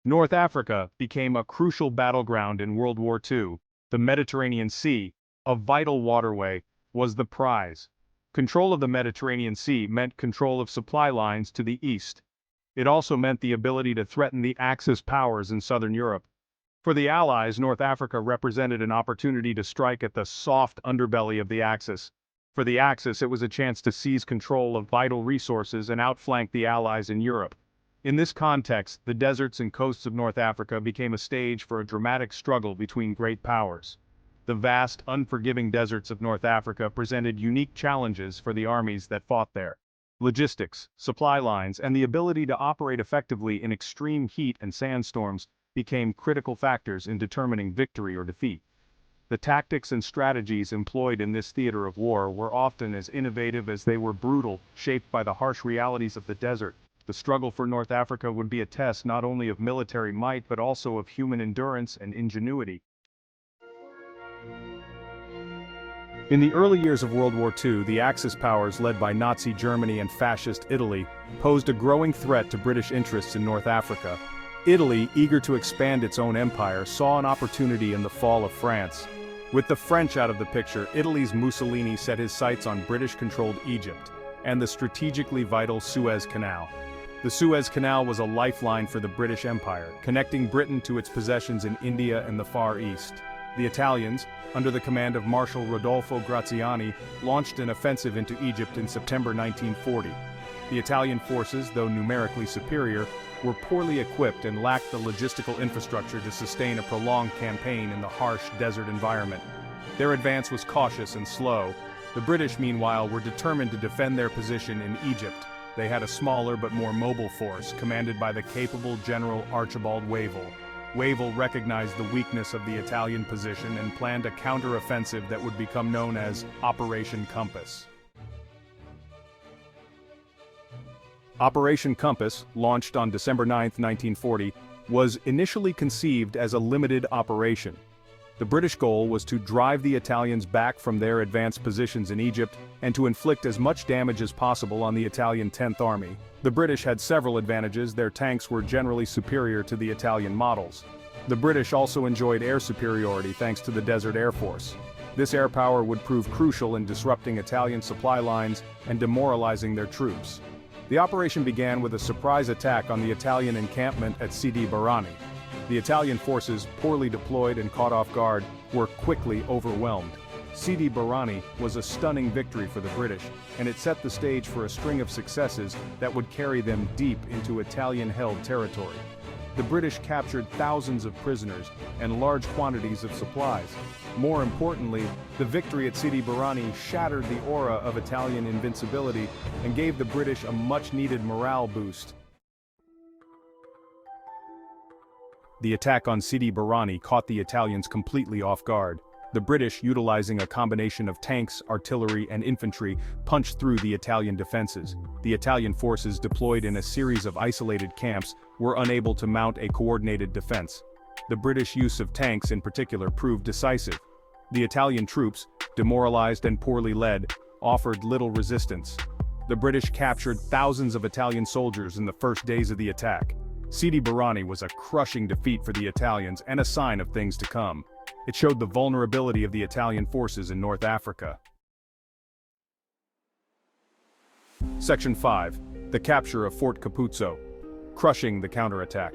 North Africa became a crucial battleground in World War II. The Mediterranean Sea, a vital waterway, was the prize. Control of the Mediterranean Sea meant control of supply lines to the east. It also meant the ability to threaten the Axis powers in southern Europe. For the Allies, North Africa represented an opportunity to strike at the soft underbelly of the Axis. For the Axis, it was a chance to seize control of vital resources and outflank the Allies in Europe. In this context, the deserts and coasts of North Africa became a stage for a dramatic struggle between great powers. The vast, unforgiving deserts of North Africa presented unique challenges for the armies that fought there. Logistics, supply lines, and the ability to operate effectively in extreme heat and sandstorms became critical factors in determining victory or defeat. The tactics and strategies employed in this theater of war were often as innovative as they were brutal, shaped by the harsh realities of the desert. The struggle for North Africa would be a test not only of military might but also of human endurance and ingenuity. In the early years of World War II, the Axis powers led by Nazi Germany and Fascist Italy posed a growing threat to British interests in North Africa. Italy, eager to expand its own empire, saw an opportunity in the fall of France. With the French out of the picture, Italy's Mussolini set his sights on British-controlled Egypt and the strategically vital Suez Canal. The Suez Canal was a lifeline for the British Empire, connecting Britain to its possessions in India and the Far East. The Italians, under the command of Marshal Rodolfo Graziani, launched an offensive into Egypt in September 1940. The Italian forces, though numerically superior, were poorly equipped and lacked the logistical infrastructure to sustain a prolonged campaign in the harsh desert environment. Their advance was cautious and slow. The British, meanwhile, were determined to defend their position in Egypt. They had a smaller but more mobile force, commanded by the capable General Archibald Wavell. Wavell recognized the weakness of the Italian position and planned a counter-offensive that would become known as Operation Compass. Operation Compass, launched on December 9, 1940, was initially conceived as a limited operation. The British goal was to drive the Italians back from their advanced positions in Egypt and to inflict as much damage as possible on the Italian 10th Army. The British had several advantages. Their tanks were generally superior to the Italian models. The British also enjoyed air superiority thanks to the Desert Air Force. This air power would prove crucial in disrupting Italian supply lines and demoralizing their troops. The operation began with a surprise attack on the Italian encampment at CID Bari. The Italian forces, poorly deployed and caught off guard, were quickly overwhelmed. CID Bari was a stunning victory for the British, and it set the stage for a string of successes that would carry them deep into Italian-held territory. The British captured thousands of prisoners and large quantities of supplies. More importantly, the victory at CID Bari shattered the aura of Italian invincibility and gave the British a much-needed morale boost. The attack on CID Bari caught the Italians completely off guard. The British, utilizing a combination of tanks, artillery, and infantry, punched through the Italian defenses. The Italian forces, deployed in a series of isolated camps, were unable to mount a coordinated defense. The British use of tanks in particular proved decisive. The Italian troops, demoralized and poorly led, offered little resistance. The British captured thousands of Italian soldiers in the first days of the attack. CID Bari was a crushing defeat for the Italians and a sign of things to come. It showed the vulnerability of the Italian forces in North Africa. Section 5. The capture of Fort Caputo. Crushing the counterattack.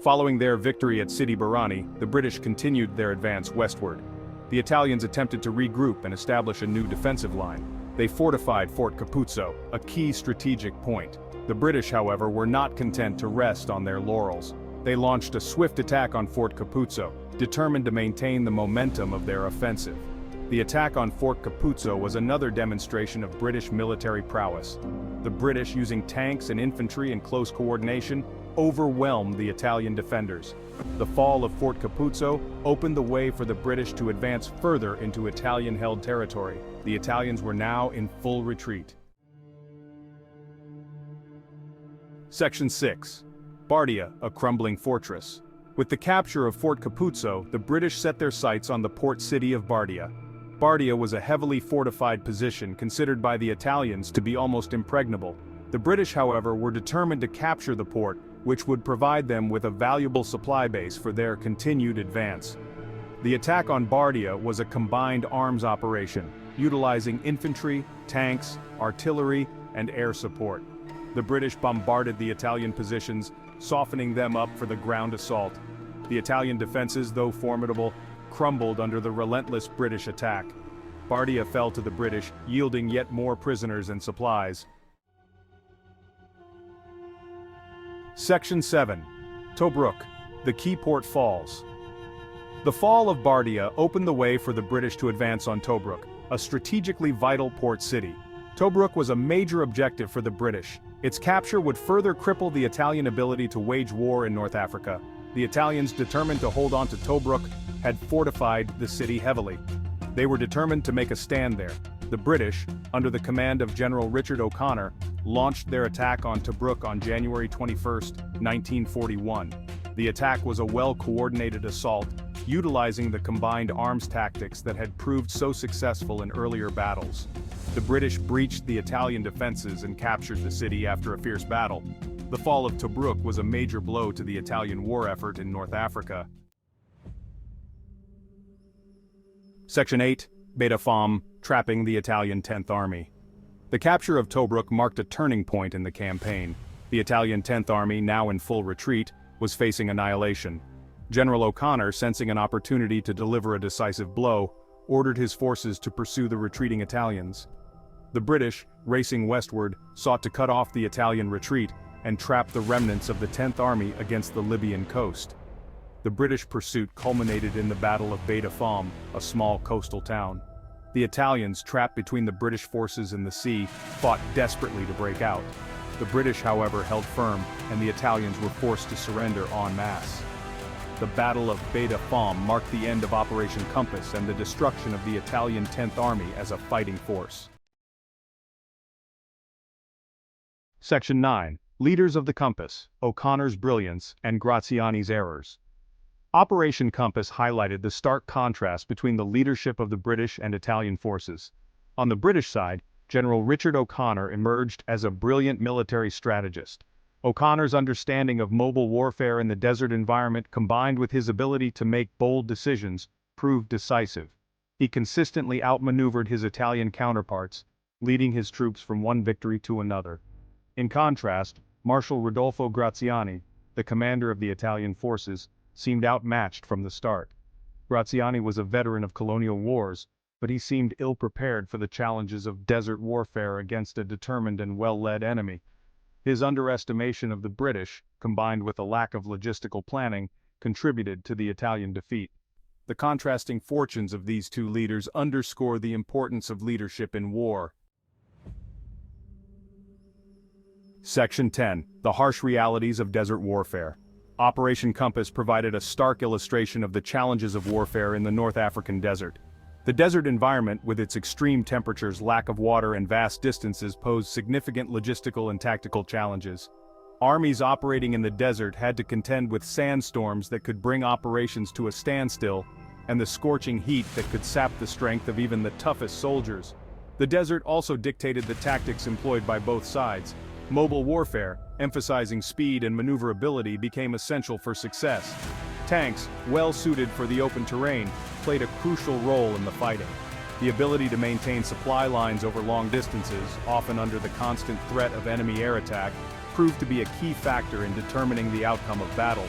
Following their victory at CID Bari, the British continued their advance westward. The Italians attempted to regroup and establish a new defensive line. They fortified Fort Caputo, a key strategic point. The British, however, were not content to rest on their laurels. They launched a swift attack on Fort Caputo, determined to maintain the momentum of their offensive. The attack on Fort Caputo was another demonstration of British military prowess. The British, using tanks and infantry in close coordination, overwhelmed the Italian defenders. The fall of Fort Caputo opened the way for the British to advance further into Italian-held territory. The Italians were now in full retreat. Section 6. Bardia, a crumbling fortress. With the capture of Fort Caputo, the British set their sights on the port city of Bardia. Bardia was a heavily fortified position considered by the Italians to be almost impregnable. The British, however, were determined to capture the port which would provide them with a valuable supply base for their continued advance. The attack on Bardia was a combined arms operation, utilizing infantry, tanks, artillery, and air support. The British bombarded the Italian positions, softening them up for the ground assault. The Italian defenses, though formidable, crumbled under the relentless British attack. Bardia fell to the British, yielding yet more prisoners and supplies. Section 7. Tobruk, the key port falls. The fall of Bardia opened the way for the British to advance on Tobruk, a strategically vital port city. Tobruk was a major objective for the British. Its capture would further cripple the Italian ability to wage war in North Africa. The Italians, determined to hold on to Tobruk, had fortified the city heavily. They were determined to make a stand there. The British, under the command of General Richard O'Connor, launched their attack on Tobruk on January 21, 1941. The attack was a well-coordinated assault, utilizing the combined arms tactics that had proved so successful in earlier battles. The British breached the Italian defenses and captured the city after a fierce battle. The fall of Tobruk was a major blow to the Italian war effort in North Africa. Section 8. Betaf, trapping the Italian 10th Army. The capture of Tobruk marked a turning point in the campaign. The Italian 10th Army, now in full retreat, was facing annihilation. General O'Connor, sensing an opportunity to deliver a decisive blow, ordered his forces to pursue the retreating Italians. The British, racing westward, sought to cut off the Italian retreat and trap the remnants of the 10th Army against the Libyan coast. The British pursuit culminated in the Battle of Betaf, a small coastal town. The Italians, trapped between the British forces and the sea, fought desperately to break out. The British, however, held firm, and the Italians were forced to surrender en masse. The Battle of Betaf marked the end of Operation Compass and the destruction of the Italian 10th Army as a fighting force. Section 9. Leaders of the Compass, O'Connor's brilliance and Graziani's errors. Operation Compass highlighted the stark contrast between the leadership of the British and Italian forces. On the British side, General Richard O'Connor emerged as a brilliant military strategist. O'Connor's understanding of mobile warfare in the desert environment, combined with his ability to make bold decisions, proved decisive. He consistently outmaneuvered his Italian counterparts, leading his troops from one victory to another. In contrast, Marshal Rodolfo Graziani, the commander of the Italian forces, seemed outmatched from the start. Graziani was a veteran of colonial wars, but he seemed ill-prepared for the challenges of desert warfare against a determined and well-led enemy. His underestimation of the British, combined with a lack of logistical planning, contributed to the Italian defeat. The contrasting fortunes of these two leaders underscore the importance of leadership in war. Section 10. The harsh realities of desert warfare. Operation Compass provided a stark illustration of the challenges of warfare in the North African desert. The desert environment, with its extreme temperatures, lack of water, and vast distances, posed significant logistical and tactical challenges. Armies operating in the desert had to contend with sandstorms that could bring operations to a standstill, and the scorching heat that could sap the strength of even the toughest soldiers. The desert also dictated the tactics employed by both sides. Mobile warfare, emphasizing speed and maneuverability, became essential for success. Tanks, well suited for the open terrain, played a crucial role in the fighting. The ability to maintain supply lines over long distances, often under the constant threat of enemy air attack, proved to be a key factor in determining the outcome of battles.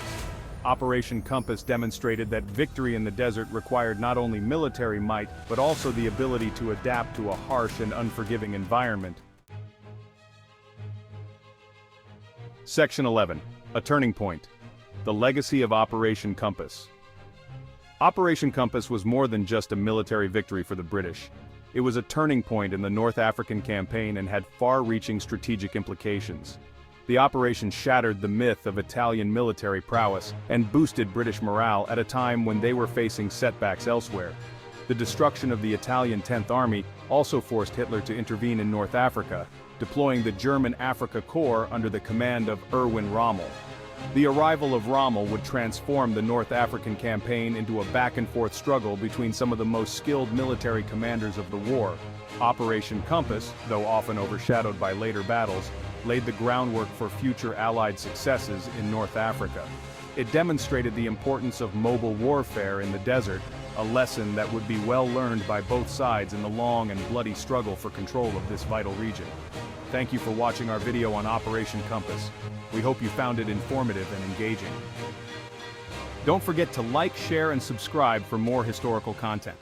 Operation Compass demonstrated that victory in the desert required not only military might, but also the ability to adapt to a harsh and unforgiving environment. Section 11. A turning point. The legacy of Operation Compass. Operation Compass was more than just a military victory for the British. It was a turning point in the North African campaign and had far-reaching strategic implications. The operation shattered the myth of Italian military prowess and boosted British morale at a time when they were facing setbacks elsewhere. The destruction of the Italian 10th Army also forced Hitler to intervene in North Africa, deploying the German Afrika Korps under the command of Erwin Rommel. The arrival of Rommel would transform the North African campaign into a back-and-forth struggle between some of the most skilled military commanders of the war. Operation Compass, though often overshadowed by later battles, laid the groundwork for future Allied successes in North Africa. It demonstrated the importance of mobile warfare in the desert, a lesson that would be well learned by both sides in the long and bloody struggle for control of this vital region. Thank you for watching our video on Operation Compass. We hope you found it informative and engaging. Don't forget to like, share, and subscribe for more historical content.